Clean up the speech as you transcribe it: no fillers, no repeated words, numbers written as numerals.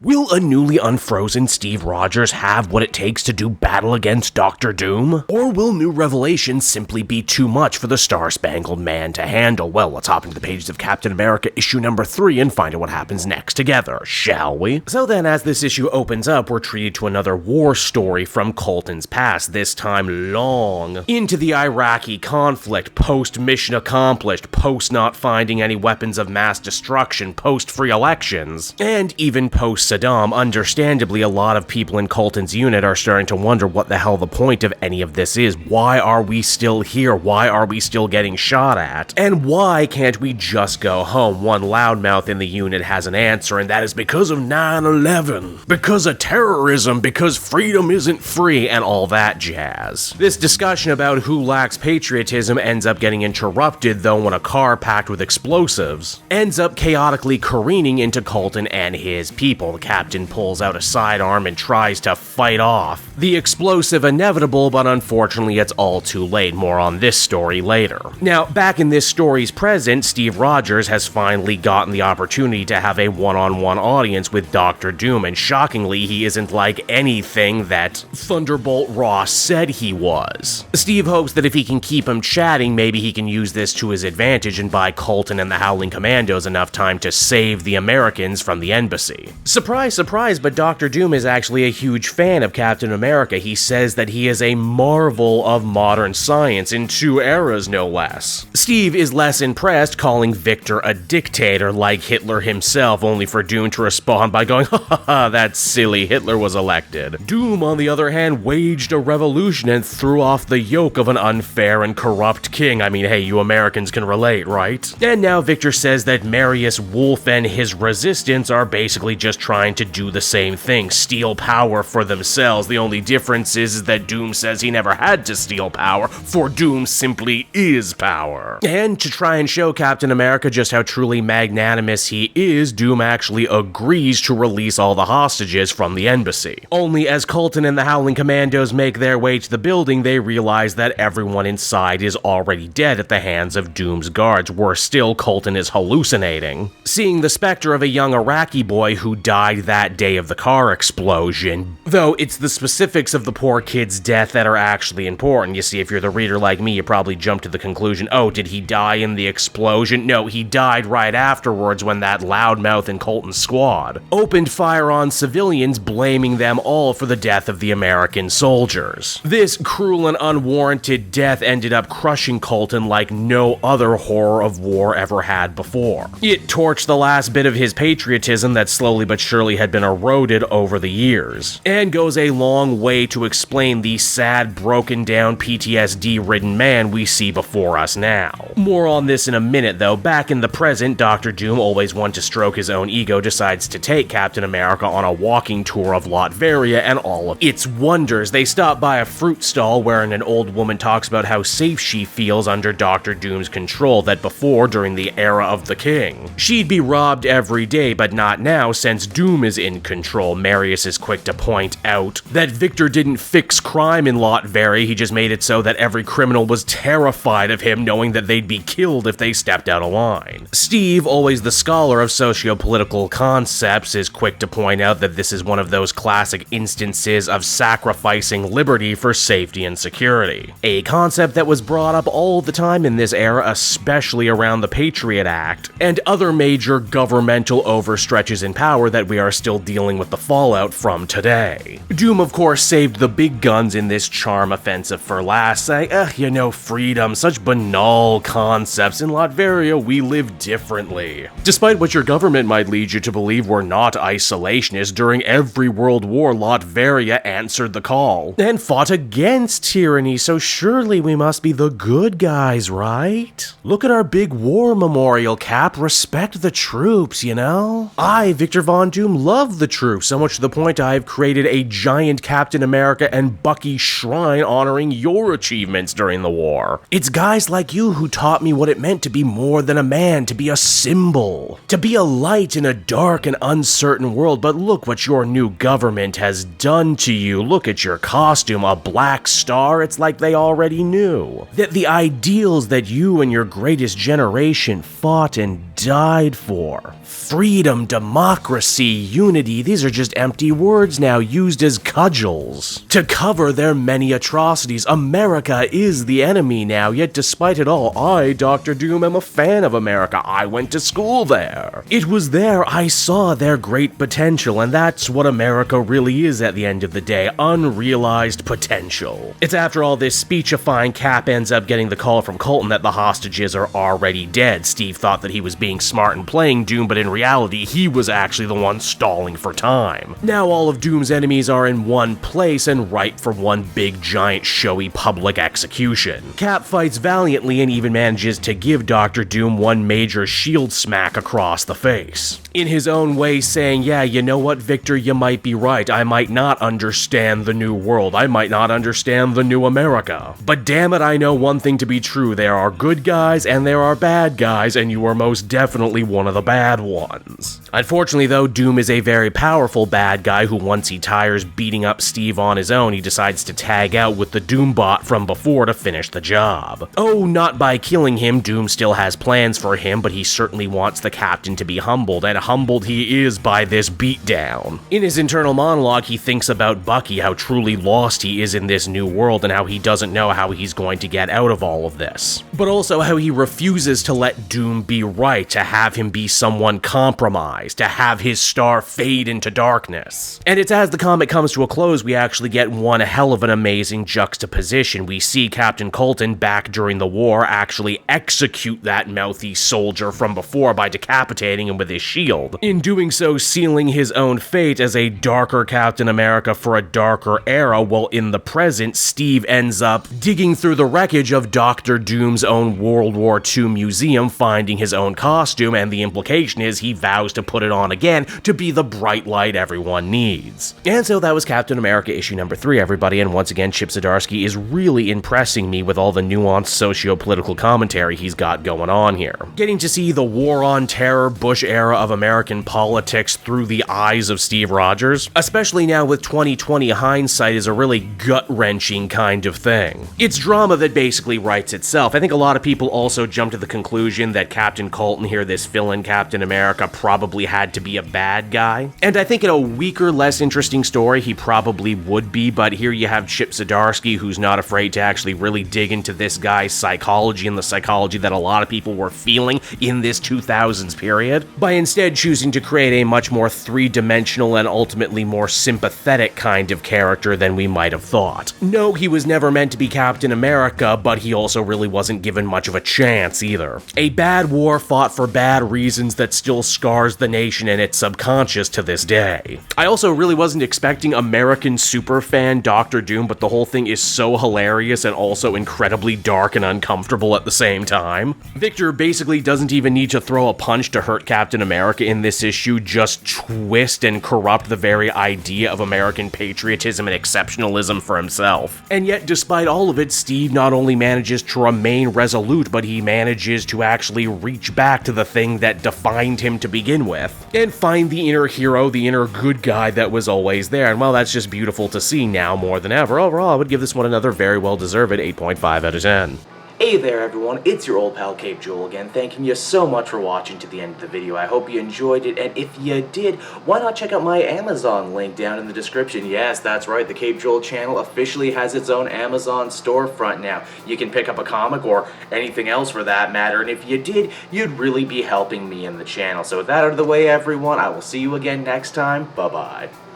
Will a newly unfrozen Steve Rogers have what it takes to do battle against Dr. Doom? Or will new revelations simply be too much for the Star-Spangled Man to handle? Well, let's hop into the pages of Captain America issue number 3 and find out what happens next together, shall we? So then, as this issue opens up, we're treated to another war story from Colton's past, this time long into the Iraqi conflict, post-mission accomplished, post-not finding any weapons of mass destruction, post-free elections, and even post Saddam. Understandably, a lot of people in Colton's unit are starting to wonder what the hell the point of any of this is. Why are we still here? Why are we still getting shot at? And why can't we just go home? One loudmouth in the unit has an answer, and that is because of 9/11. Because of terrorism, because freedom isn't free, and all that jazz. This discussion about who lacks patriotism ends up getting interrupted, though, when a car packed with explosives ends up chaotically careening into Colton and his people. The captain pulls out a sidearm and tries to fight off the explosive inevitable, but unfortunately it's all too late. More on this story later. Now, back in this story's present, Steve Rogers has finally gotten the opportunity to have a one-on-one audience with Dr. Doom, and shockingly, he isn't like anything that Thunderbolt Ross said he was. Steve hopes that if he can keep him chatting, maybe he can use this to his advantage and buy Colton and the Howling Commandos enough time to save the Americans from the embassy. Surprise, surprise, but Dr. Doom is actually a huge fan of Captain America. He says that he is a marvel of modern science, in 2 eras no less. Steve is less impressed, calling Victor a dictator like Hitler himself, only for Doom to respond by going, ha ha ha, that's silly, Hitler was elected. Doom, on the other hand, waged a revolution and threw off the yoke of an unfair and corrupt king. I mean, hey, you Americans can relate, right? And now Victor says that Marius Wolf and his resistance are basically just trying to do the same thing, steal power for themselves. The only difference is that Doom says he never had to steal power, for Doom simply is power. And to try and show Captain America just how truly magnanimous he is, Doom actually agrees to release all the hostages from the embassy. Only as Colton and the Howling Commandos make their way to the building, they realize that everyone inside is already dead at the hands of Doom's guards. Worse still, Colton is hallucinating, seeing the specter of a young Iraqi boy who died that day of the car explosion, though it's the specifics of the poor kid's death that are actually important. You see, if you're the reader like me, you probably jump to the conclusion, oh, did he die in the explosion? No, he died right afterwards when that loudmouth in Colton's squad opened fire on civilians, blaming them all for the death of the American soldiers. This cruel and unwarranted death ended up crushing Colton like no other horror of war ever had before. It torched the last bit of his patriotism that slowly but surely had been eroded over the years, and goes a long way to explain the sad, broken down, PTSD-ridden man we see before us now. More on this in a minute though. Back in the present, Dr. Doom, always one to stroke his own ego, decides to take Captain America on a walking tour of Latveria and all of its wonders. They stop by a fruit stall wherein an old woman talks about how safe she feels under Dr. Doom's control, that before, during the era of the King, she'd be robbed every day, but not now since Doom is in control. Marius is quick to point out that Victor didn't fix crime in Latveria, he just made it so that every criminal was terrified of him, knowing that they'd be killed if they stepped out of line. Steve, always the scholar of socio-political concepts, is quick to point out that this is one of those classic instances of sacrificing liberty for safety and security. A concept that was brought up all the time in this era, especially around the Patriot Act and other major governmental overstretches in power that we are still dealing with the fallout from today. Doom, of course, saved the big guns in this charm offensive for last, saying, freedom, such banal concepts. In Latveria, we live differently. Despite what your government might lead you to believe, we're not isolationists. During every world war, Latveria answered the call and fought against tyranny, so surely we must be the good guys, right? Look at our big war memorial, Cap. Respect the troops, you know? I, Victor Von Doom, love the troops, so much to the point I've created a giant Captain America and Bucky shrine honoring your achievements during the war. It's guys like you who taught me what it meant to be more than a man, to be a symbol, to be a light in a dark and uncertain world. But look what your new government has done to you. Look at your costume, a black star. It's like they already knew that the ideals that you and your greatest generation fought and died for. Freedom, democracy, unity, these are just empty words now used as cudgels to cover their many atrocities. America is the enemy now, yet despite it all, I, Dr. Doom, am a fan of America. I went to school there. It was there I saw their great potential, and that's what America really is at the end of the day, unrealized potential. It's after all this speechifying, Cap ends up getting the call from Colton that the hostages are already dead. Steve thought that he was being smart and playing Doom, but in reality, he was actually the one stalling for time. Now all of Doom's enemies are in one place and ripe for one big, giant, showy public execution. Cap fights valiantly and even manages to give Dr. Doom one major shield smack across the face. In his own way saying, yeah, you know what, Victor, you might be right. I might not understand the new world. I might not understand the new America. But damn it, I know one thing to be true. There are good guys and there are bad guys, and you are most definitely one of the bad ones. Unfortunately, though, Doom is a very powerful bad guy who, once he tires beating up Steve on his own, he decides to tag out with the Doombot from before to finish the job. Oh, not by killing him. Doom still has plans for him, but he certainly wants the captain to be humbled, and humbled he is by this beatdown. In his internal monologue, he thinks about Bucky, how truly lost he is in this new world, and how he doesn't know how he's going to get out of all of this. But also how he refuses to let Doom be right, to have him be someone compromised, to have his star fade into darkness. And it's as the comic comes to a close, we actually get one hell of an amazing juxtaposition. We see Captain Colton, back during the war, actually execute that mouthy soldier from before by decapitating him with his shield. In doing so, sealing his own fate as a darker Captain America for a darker era, while in the present, Steve ends up digging through the wreckage of Dr. Doom's own World War II museum, finding his own costume, and the implication is he vows to put it on again to be the bright light everyone needs. And so that was Captain America issue number 3, everybody, and once again, Chip Zdarsky is really impressing me with all the nuanced socio-political commentary he's got going on here. Getting to see the war on terror, Bush era of American politics through the eyes of Steve Rogers, especially now with 2020 hindsight, is a really gut-wrenching kind of thing. It's drama that basically writes itself. I think a lot of people also jump to the conclusion that Captain Colton here, this villain Captain America, probably had to be a bad guy. And I think in a weaker, less interesting story, he probably would be, but here you have Chip Zdarsky, who's not afraid to actually really dig into this guy's psychology and the psychology that a lot of people were feeling in this 2000s period, by instead choosing to create a much more three-dimensional and ultimately more sympathetic kind of character than we might have thought. No, he was never meant to be Captain America, but he also really wasn't given much of a chance either. A bad war fought for bad reasons that still scars the nation and its subconscious to this day. I also really wasn't expecting American superfan Dr. Doom, but the whole thing is so hilarious and also incredibly dark and uncomfortable at the same time. Victor basically doesn't even need to throw a punch to hurt Captain America in this issue, just twist and corrupt the very idea of American patriotism and exceptionalism for himself. And yet, despite all of it, Steve not only manages to remain resolute, but he manages to actually reach back to the thing that defined him to begin with, and find the inner hero, the inner good guy that was always there. And well, that's just beautiful to see now more than ever. Overall, I would give this one another very well-deserved 8.5 out of 10. Hey there everyone, it's your old pal Cape Joel again, thanking you so much for watching to the end of the video. I hope you enjoyed it, and if you did, why not check out my Amazon link down in the description. Yes, that's right, the Cape Joel channel officially has its own Amazon storefront now. You can pick up a comic or anything else for that matter, and if you did, you'd really be helping me in the channel. So with that out of the way, everyone, I will see you again next time. Bye-bye.